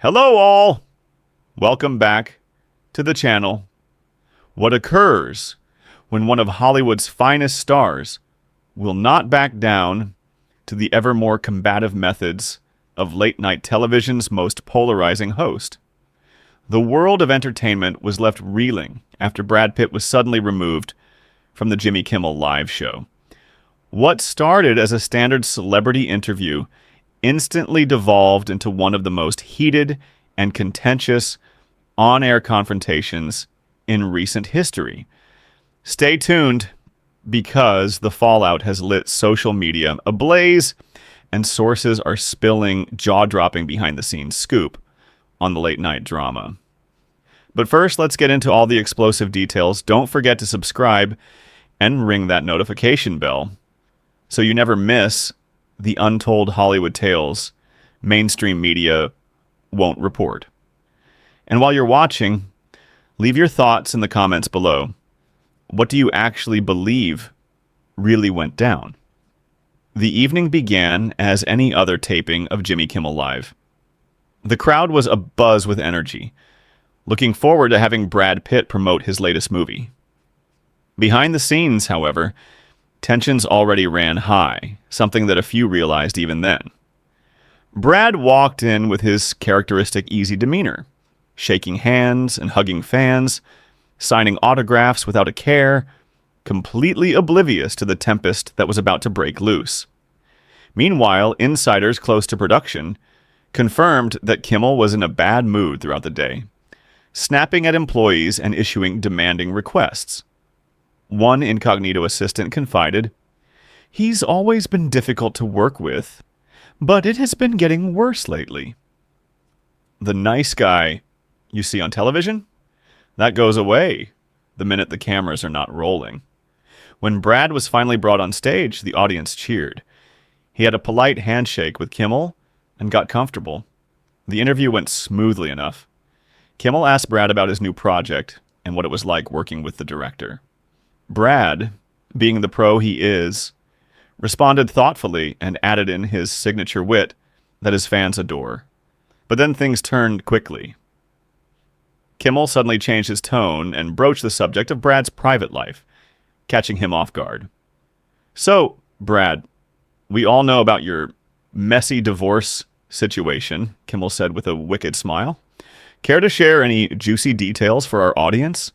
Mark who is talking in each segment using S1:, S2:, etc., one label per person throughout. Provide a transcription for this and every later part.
S1: Hello all! Welcome back to the channel. What occurs when one of Hollywood's finest stars will not back down to the ever more combative methods of late-night television's most polarizing host? The world of entertainment was left reeling after Brad Pitt was suddenly removed from the Jimmy Kimmel live show. What started as a standard celebrity interview instantly devolved into one of the most heated and contentious on-air confrontations in recent history. Stay tuned, because the fallout has lit social media ablaze, and sources are spilling jaw-dropping behind-the-scenes scoop on the late-night drama. But first, let's get into all the explosive details. Don't forget to subscribe and ring that notification bell so you never miss the untold Hollywood tales mainstream media won't report. And while you're watching, leave your thoughts in the comments below. What do you actually believe really went down? The evening began as any other taping of Jimmy Kimmel Live. The crowd was abuzz with energy, looking forward to having Brad Pitt promote his latest movie. Behind the scenes, however, tensions already ran high, something that a few realized even then. Brad walked in with his characteristic easy demeanor, shaking hands and hugging fans, signing autographs without a care, completely oblivious to the tempest that was about to break loose. Meanwhile, insiders close to production confirmed that Kimmel was in a bad mood throughout the day, snapping at employees and issuing demanding requests. One incognito assistant confided, "He's always been difficult to work with, but it has been getting worse lately." The nice guy you see on television? That goes away the minute the cameras are not rolling. When Brad was finally brought on stage, the audience cheered. He had a polite handshake with Kimmel and got comfortable. The interview went smoothly enough. Kimmel asked Brad about his new project and what it was like working with the director. Brad, being the pro he is, responded thoughtfully and added in his signature wit that his fans adore. But then things turned quickly. Kimmel suddenly changed his tone and broached the subject of Brad's private life, catching him off guard. "So, Brad, we all know about your messy divorce situation," Kimmel said with a wicked smile. "Care to share any juicy details for our audience?"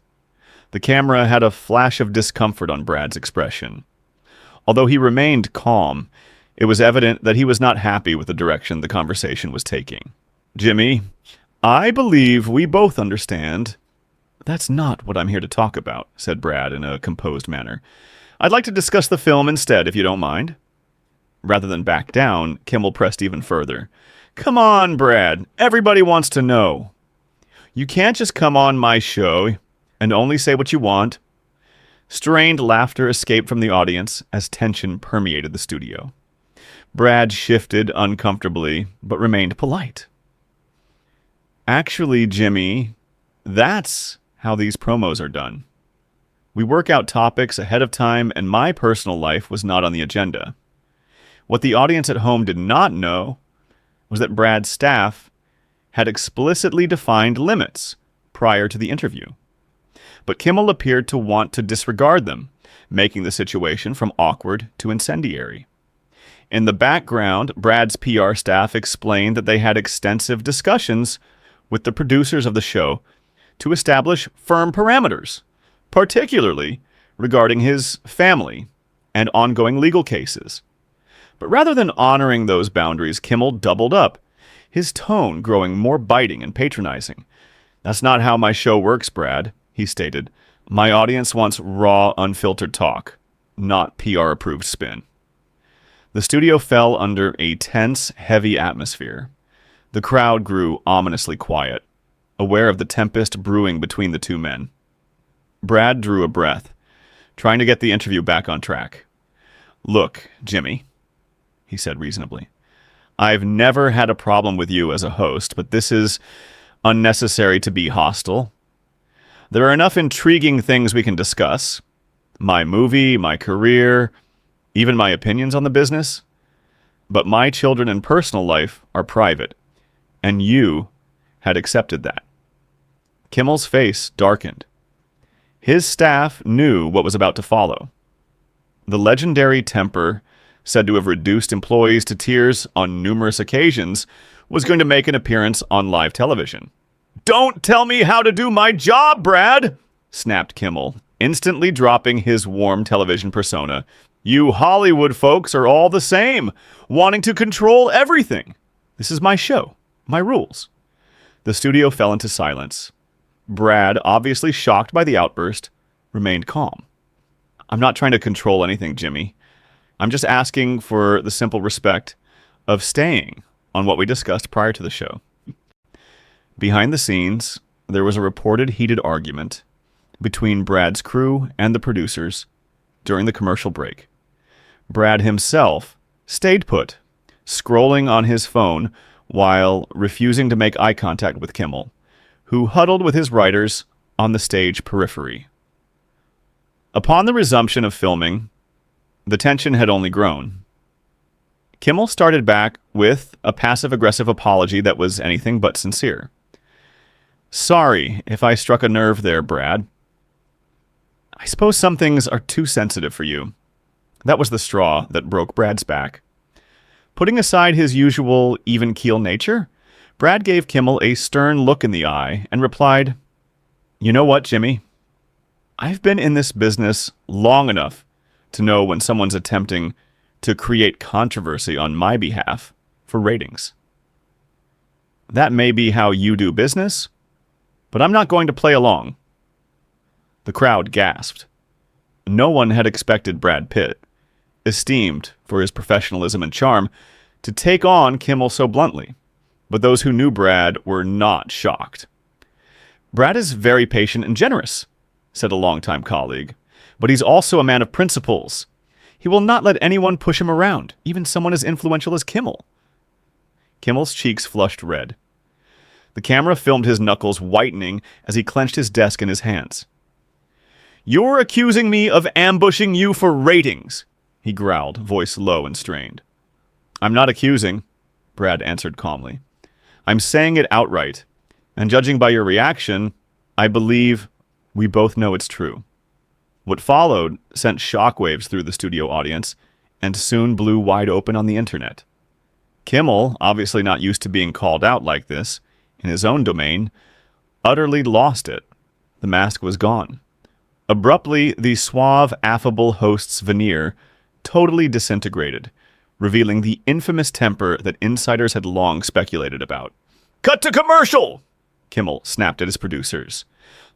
S1: The camera had a flash of discomfort on Brad's expression. Although he remained calm, it was evident that he was not happy with the direction the conversation was taking. "Jimmy, I believe we both understand." "That's not what I'm here to talk about," said Brad in a composed manner. "I'd like to discuss the film instead, if you don't mind." Rather than back down, Kimmel pressed even further. "Come on, Brad. Everybody wants to know. You can't just come on my show and only say what you want." Strained laughter escaped from the audience as tension permeated the studio. Brad shifted uncomfortably, but remained polite. "Actually, Jimmy, that's how these promos are done. We work out topics ahead of time, and my personal life was not on the agenda." What the audience at home did not know was that Brad's staff had explicitly defined limits prior to the interview. But Kimmel appeared to want to disregard them, making the situation from awkward to incendiary. In the background, Brad's PR staff explained that they had extensive discussions with the producers of the show to establish firm parameters, particularly regarding his family and ongoing legal cases. But rather than honoring those boundaries, Kimmel doubled up, his tone growing more biting and patronizing. "That's not how my show works, Brad," he stated. "My audience wants raw, unfiltered talk, not PR-approved spin." The studio fell under a tense, heavy atmosphere. The crowd grew ominously quiet, aware of the tempest brewing between the two men. Brad drew a breath, trying to get the interview back on track. "Look, Jimmy," he said reasonably, "I've never had a problem with you as a host, but this is unnecessary to be hostile. There are enough intriguing things we can discuss. My movie, my career, even my opinions on the business. But my children and personal life are private, and you had accepted that. Kimmel's face darkened. His staff knew what was about to follow. The legendary temper, said to have reduced employees to tears on numerous occasions, was going to make an appearance on live television. "Don't tell me how to do my job, Brad!" snapped Kimmel, instantly dropping his warm television persona. "You Hollywood folks are all the same, wanting to control everything. This is my show, my rules." The studio fell into silence. Brad, obviously shocked by the outburst, remained calm. "I'm not trying to control anything, Jimmy. I'm just asking for the simple respect of staying on what we discussed prior to the show." Behind the scenes, there was a reported heated argument between Brad's crew and the producers during the commercial break. Brad himself stayed put, scrolling on his phone while refusing to make eye contact with Kimmel, who huddled with his writers on the stage periphery. Upon the resumption of filming, the tension had only grown. Kimmel started back with a passive-aggressive apology that was anything but sincere. "Sorry if I struck a nerve there, Brad. I suppose some things are too sensitive for you." That was the straw that broke Brad's back. Putting aside his usual even-keel nature, Brad gave Kimmel a stern look in the eye and replied, "You know what, Jimmy? I've been in this business long enough to know when someone's attempting to create controversy on my behalf for ratings. That may be how you do business, but I'm not going to play along." The crowd gasped. No one had expected Brad Pitt, esteemed for his professionalism and charm, to take on Kimmel so bluntly, but those who knew Brad were not shocked. "Brad is very patient and generous," said a longtime colleague, "but he's also a man of principles. He will not let anyone push him around, even someone as influential as Kimmel." Kimmel's cheeks flushed red. The camera filmed his knuckles whitening as he clenched his desk in his hands. "You're accusing me of ambushing you for ratings," he growled, voice low and strained. "I'm not accusing," Brad answered calmly. "I'm saying it outright, and judging by your reaction, I believe we both know it's true." What followed sent shockwaves through the studio audience and soon blew wide open on the internet. Kimmel, obviously not used to being called out like this, in his own domain, utterly lost it. The mask was gone. Abruptly, the suave, affable host's veneer totally disintegrated, revealing the infamous temper that insiders had long speculated about. "Cut to commercial!" Kimmel snapped at his producers.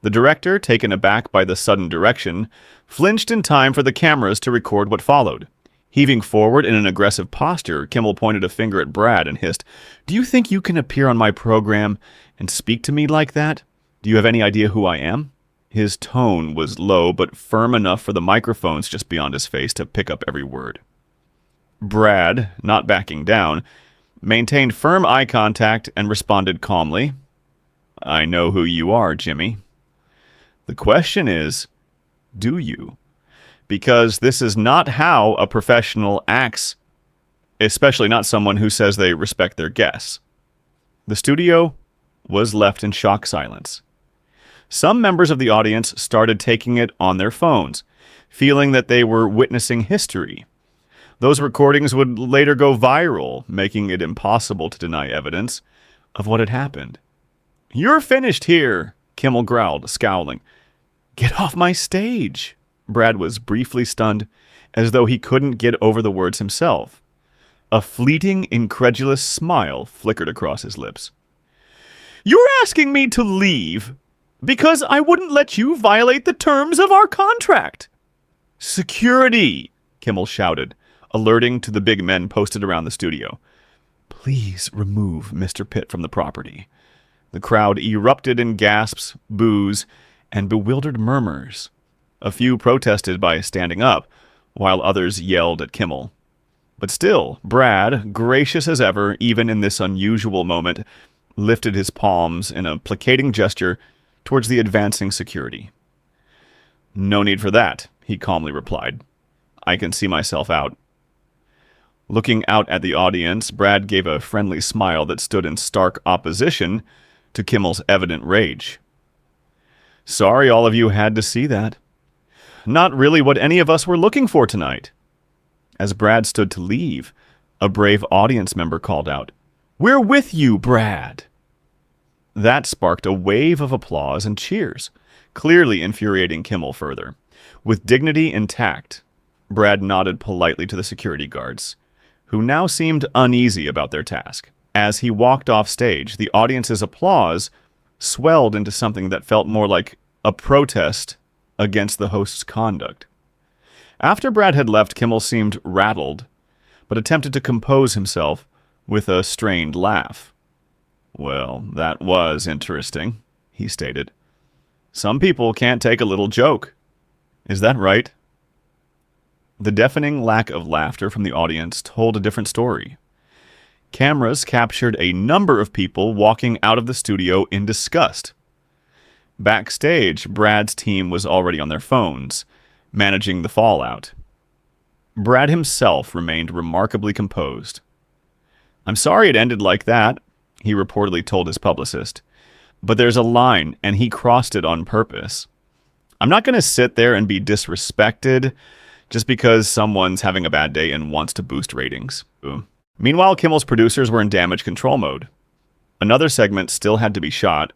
S1: The director, taken aback by the sudden direction, flinched in time for the cameras to record what followed. Heaving forward in an aggressive posture, Kimmel pointed a finger at Brad and hissed, "Do you think you can appear on my program and speak to me like that? Do you have any idea who I am?" His tone was low but firm enough for the microphones just beyond his face to pick up every word. Brad, not backing down, maintained firm eye contact and responded calmly, "I know who you are, Jimmy. The question is, do you? Because this is not how a professional acts, especially not someone who says they respect their guests." The studio was left in shock silence. Some members of the audience started taking it on their phones, feeling that they were witnessing history. Those recordings would later go viral, making it impossible to deny evidence of what had happened. "You're finished here," Kimmel growled, scowling. "Get off my stage." Brad was briefly stunned, as though he couldn't get over the words himself. A fleeting, incredulous smile flickered across his lips. "You're asking me to leave because I wouldn't let you violate the terms of our contract." "Security!" Kimmel shouted, alerting to the big men posted around the studio. "Please remove Mr. Pitt from the property." The crowd erupted in gasps, boos, and bewildered murmurs. A few protested by standing up, while others yelled at Kimmel. But still, Brad, gracious as ever, even in this unusual moment, lifted his palms in a placating gesture towards the advancing security. "No need for that," he calmly replied. "I can see myself out." Looking out at the audience, Brad gave a friendly smile that stood in stark opposition to Kimmel's evident rage. Sorry all of you had to see that. Not really what any of us were looking for tonight. As Brad stood to leave, a brave audience member called out, "We're with you, Brad!" That sparked a wave of applause and cheers, clearly infuriating Kimmel further. With dignity intact, Brad nodded politely to the security guards, who now seemed uneasy about their task. As he walked off stage, the audience's applause swelled into something that felt more like a protest against the host's conduct. After Brad had left, Kimmel seemed rattled, but attempted to compose himself with a strained laugh. "Well, that was interesting," he stated. "Some people can't take a little joke. Is that right?" The deafening lack of laughter from the audience told a different story. Cameras captured a number of people walking out of the studio in disgust. Backstage, Brad's team was already on their phones, managing the fallout. Brad himself remained remarkably composed. "I'm sorry it ended like that," he reportedly told his publicist. "But there's a line, and he crossed it on purpose. I'm not going to sit there and be disrespected just because someone's having a bad day and wants to boost ratings." Meanwhile, Kimmel's producers were in damage control mode. Another segment still had to be shot,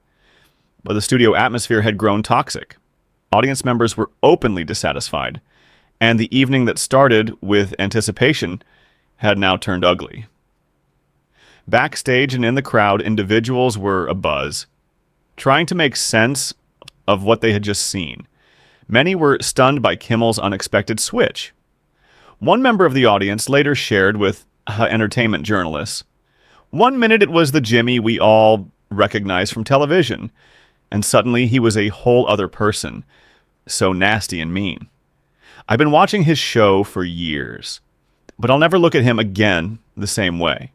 S1: but the studio atmosphere had grown toxic. Audience members were openly dissatisfied, and the evening that started with anticipation had now turned ugly. Backstage and in the crowd, individuals were abuzz, trying to make sense of what they had just seen. Many were stunned by Kimmel's unexpected switch. One member of the audience later shared with entertainment journalists, "One minute it was the Jimmy we all recognize from television, and suddenly he was a whole other person, so nasty and mean. I've been watching his show for years, but I'll never look at him again the same way."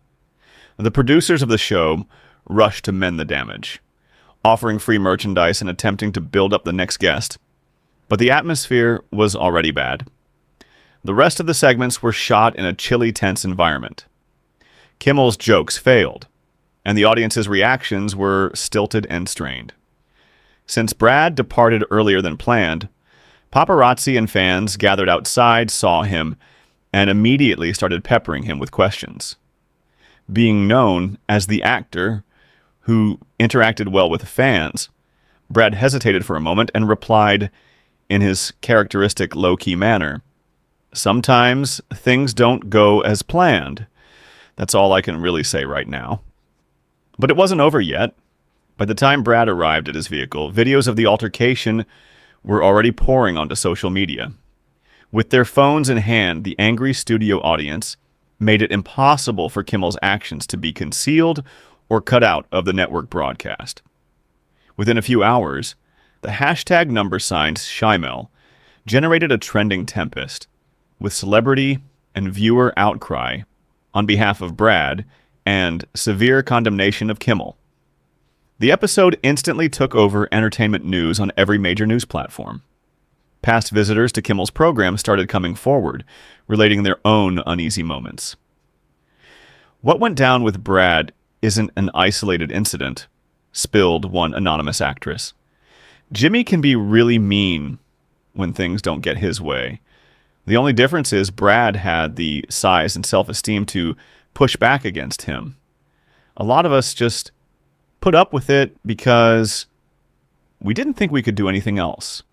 S1: The producers of the show rushed to mend the damage, offering free merchandise and attempting to build up the next guest. But the atmosphere was already bad. The rest of the segments were shot in a chilly, tense environment. Kimmel's jokes failed, and the audience's reactions were stilted and strained. Since Brad departed earlier than planned, paparazzi and fans gathered outside, saw him, and immediately started peppering him with questions. Being known as the actor who interacted well with fans, Brad hesitated for a moment and replied in his characteristic low-key manner, "Sometimes things don't go as planned. That's all I can really say right now." But it wasn't over yet. By the time Brad arrived at his vehicle, videos of the altercation were already pouring onto social media. With their phones in hand, the angry studio audience made it impossible for Kimmel's actions to be concealed or cut out of the network broadcast. Within a few hours, the hashtag number sign Shymel generated a trending tempest, with celebrity and viewer outcry on behalf of Brad and severe condemnation of Kimmel. The episode instantly took over entertainment news on every major news platform. Past visitors to Kimmel's program started coming forward, relating their own uneasy moments. "What went down with Brad isn't an isolated incident," spilled one anonymous actress. "Jimmy can be really mean when things don't get his way. The only difference is Brad had the size and self-esteem to push back against him. A lot of us just put up with it because we didn't think we could do anything else."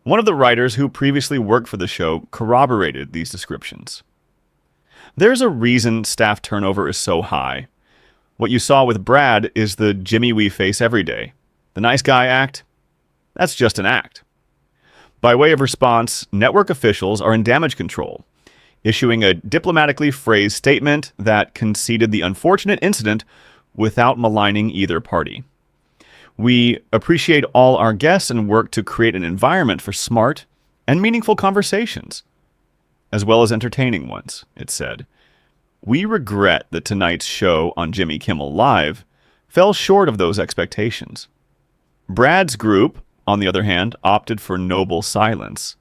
S1: One of the writers who previously worked for the show corroborated these descriptions. "There's a reason staff turnover is so high. What you saw with Brad is the Jimmy we face every day. The nice guy act? That's just an act." By way of response, network officials are in damage control, issuing a diplomatically phrased statement that conceded the unfortunate incident without maligning either party. "We appreciate all our guests and work to create an environment for smart and meaningful conversations, as well as entertaining ones," it said. "We regret that tonight's show on Jimmy Kimmel Live fell short of those expectations." Brad's group, on the other hand, opted for noble silence,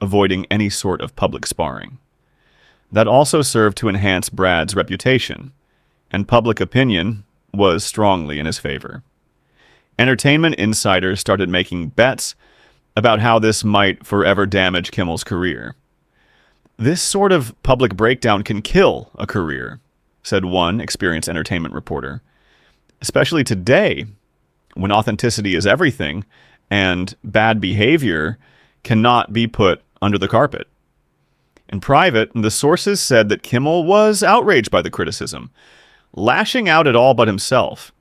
S1: avoiding any sort of public sparring. That also served to enhance Brad's reputation, and public opinion was strongly in his favor. Entertainment insiders started making bets about how this might forever damage Kimmel's career. "This sort of public breakdown can kill a career," said one experienced entertainment reporter. "Especially today, when authenticity is everything and bad behavior cannot be put under the carpet." In private, the sources said that Kimmel was outraged by the criticism, lashing out at all but himself.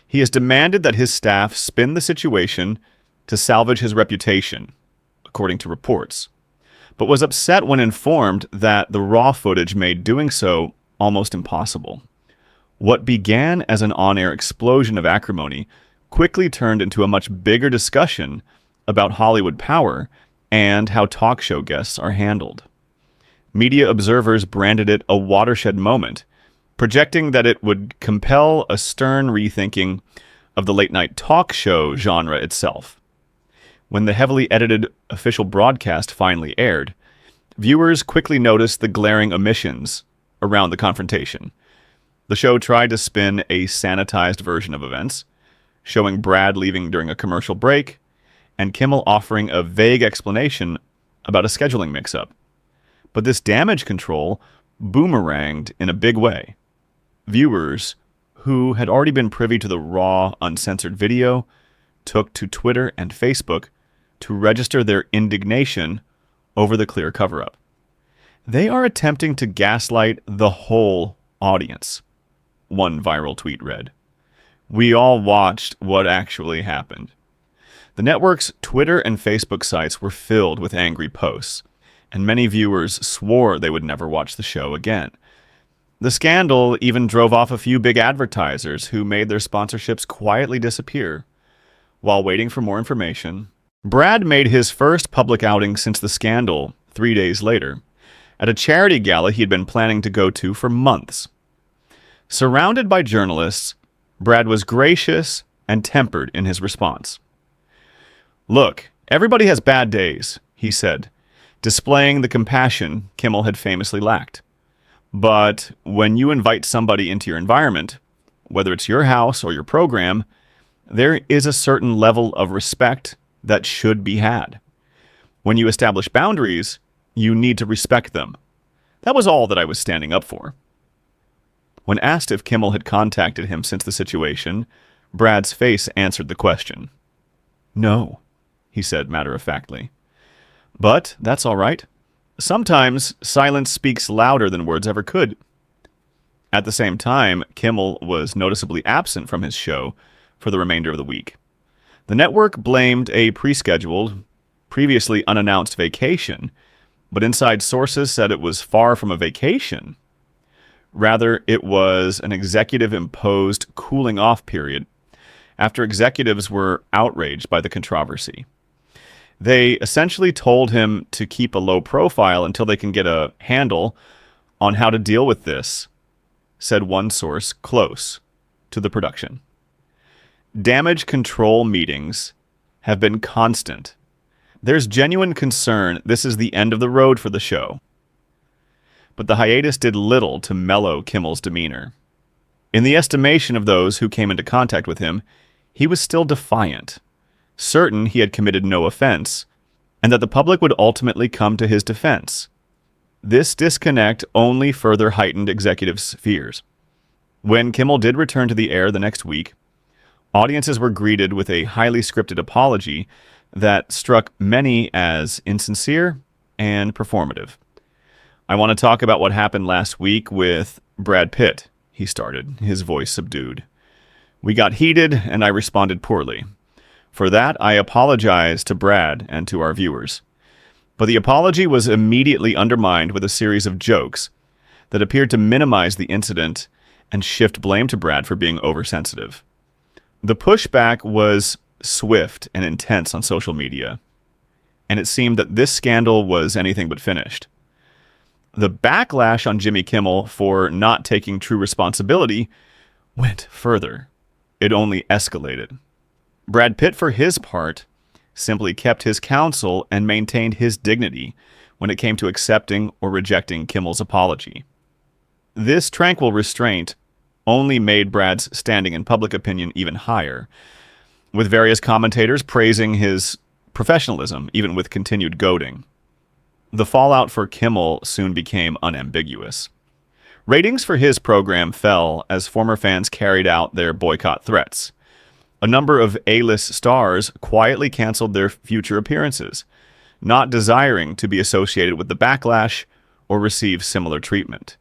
S1: He has demanded that his staff spin the situation to salvage his reputation, according to reports, but was upset when informed that the raw footage made doing so almost impossible. What began as an on-air explosion of acrimony quickly turned into a much bigger discussion about Hollywood power and how talk show guests are handled. Media observers branded it a watershed moment, projecting that it would compel a stern rethinking of the late-night talk show genre itself. When the heavily edited official broadcast finally aired, viewers quickly noticed the glaring omissions around the confrontation. The show tried to spin a sanitized version of events, showing Brad leaving during a commercial break, and Kimmel offering a vague explanation about a scheduling mix-up. But this damage control boomeranged in a big way. Viewers, who had already been privy to the raw, uncensored video, took to Twitter and Facebook to register their indignation over the clear cover-up. "They are attempting to gaslight the whole audience," one viral tweet read. "We all watched what actually happened." The network's Twitter and Facebook sites were filled with angry posts, and many viewers swore they would never watch the show again. The scandal even drove off a few big advertisers who made their sponsorships quietly disappear. While waiting for more information, Brad made his first public outing since the scandal 3 days later, at a charity gala he had been planning to go to for months. Surrounded by journalists, Brad was gracious and tempered in his response. "Look, everybody has bad days," he said, displaying the compassion Kimmel had famously lacked. "But when you invite somebody into your environment, whether it's your house or your program, there is a certain level of respect that should be had. When you establish boundaries, you need to respect them. That was all that I was standing up for." When asked if Kimmel had contacted him since the situation, Brad's face answered the question. "No," he said matter-of-factly. "But that's all right. Sometimes silence speaks louder than words ever could." At the same time, Kimmel was noticeably absent from his show for the remainder of the week. The network blamed a pre-scheduled, previously unannounced vacation, but inside sources said it was far from a vacation. Rather, it was an executive-imposed cooling-off period after executives were outraged by the controversy. They essentially told him to keep a low profile until they can get a handle on how to deal with this, said one source close to the production. Damage control meetings have been constant. There's genuine concern this is the end of the road for the show. But the hiatus did little to mellow Kimmel's demeanor. In the estimation of those who came into contact with him, he was still defiant, certain he had committed no offense, and that the public would ultimately come to his defense. This disconnect only further heightened executives' fears. When Kimmel did return to the air the next week, audiences were greeted with a highly scripted apology that struck many as insincere and performative. "I want to talk about what happened last week with Brad Pitt," he started, his voice subdued. "We got heated, and I responded poorly. For that, I apologize to Brad and to our viewers. But the apology was immediately undermined with a series of jokes that appeared to minimize the incident and shift blame to Brad for being oversensitive. The pushback was swift and intense on social media, and it seemed that this scandal was anything but finished. The backlash on Jimmy Kimmel for not taking true responsibility went further. It only escalated. Brad Pitt, for his part, simply kept his counsel and maintained his dignity when it came to accepting or rejecting Kimmel's apology. This tranquil restraint only made Brad's standing in public opinion even higher, with various commentators praising his professionalism, even with continued goading. The fallout for Kimmel soon became unambiguous. Ratings for his program fell as former fans carried out their boycott threats. A number of A-list stars quietly canceled their future appearances, not desiring to be associated with the backlash or receive similar treatment.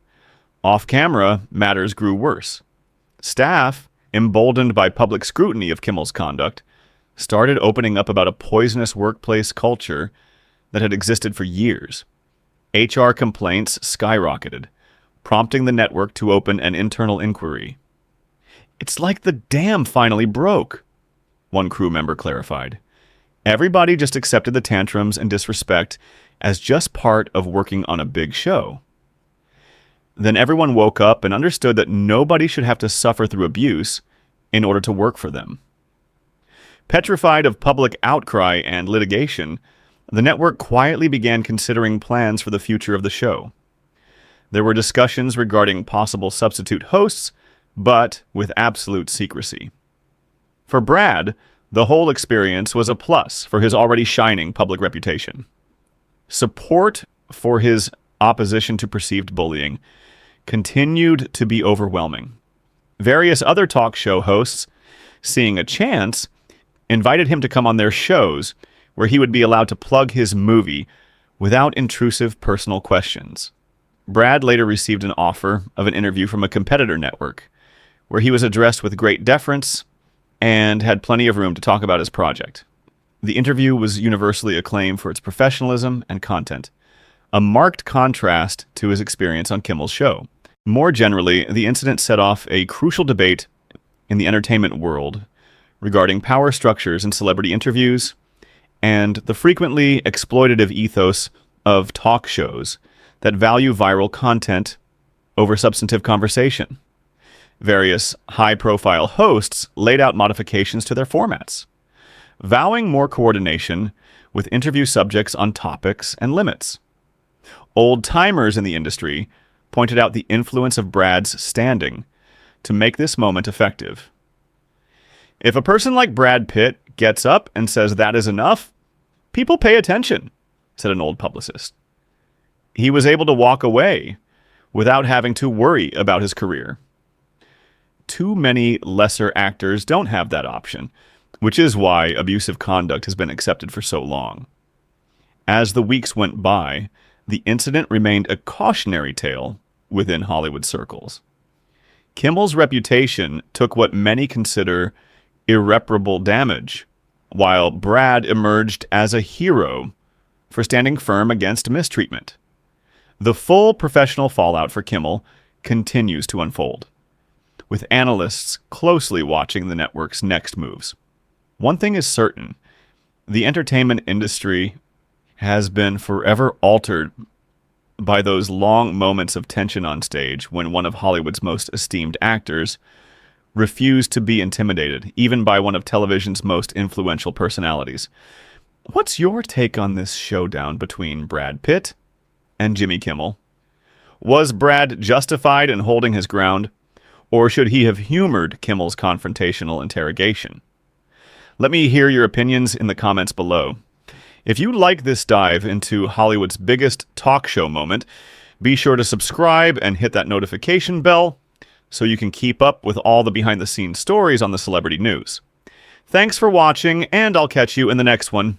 S1: Off-camera, matters grew worse. Staff, emboldened by public scrutiny of Kimmel's conduct, started opening up about a poisonous workplace culture that had existed for years. HR complaints skyrocketed, prompting the network to open an internal inquiry. "It's like the dam finally broke," one crew member clarified. Everybody just accepted the tantrums and disrespect as just part of working on a big show. Then everyone woke up and understood that nobody should have to suffer through abuse in order to work for them. Petrified of public outcry and litigation, the network quietly began considering plans for the future of the show. There were discussions regarding possible substitute hosts, but with absolute secrecy. For Brad, the whole experience was a plus for his already shining public reputation. Support for his opposition to perceived bullying continued to be overwhelming. Various other talk show hosts, seeing a chance, invited him to come on their shows where he would be allowed to plug his movie without intrusive personal questions. Brad later received an offer of an interview from a competitor network, where he was addressed with great deference and had plenty of room to talk about his project. The interview was universally acclaimed for its professionalism and content, a marked contrast to his experience on Kimmel's show. More generally, the incident set off a crucial debate in the entertainment world regarding power structures in celebrity interviews and the frequently exploitative ethos of talk shows that value viral content over substantive conversation. Various high-profile hosts laid out modifications to their formats, vowing more coordination with interview subjects on topics and limits. Old-timers in the industry pointed out the influence of Brad's standing to make this moment effective. If a person like Brad Pitt gets up and says that is enough, people pay attention, said an old publicist. He was able to walk away without having to worry about his career. Too many lesser actors don't have that option, which is why abusive conduct has been accepted for so long. As the weeks went by, the incident remained a cautionary tale within Hollywood circles. Kimmel's reputation took what many consider irreparable damage, while Brad emerged as a hero for standing firm against mistreatment. The full professional fallout for Kimmel continues to unfold, with analysts closely watching the network's next moves. One thing is certain: the entertainment industry has been forever altered by those long moments of tension on stage when one of Hollywood's most esteemed actors refused to be intimidated, even by one of television's most influential personalities. What's your take on this showdown between Brad Pitt and Jimmy Kimmel? Was Brad justified in holding his ground, or should he have humored Kimmel's confrontational interrogation? Let me hear your opinions in the comments below. If you like this dive into Hollywood's biggest talk show moment, be sure to subscribe and hit that notification bell so you can keep up with all the behind-the-scenes stories on the celebrity news. Thanks for watching, and I'll catch you in the next one.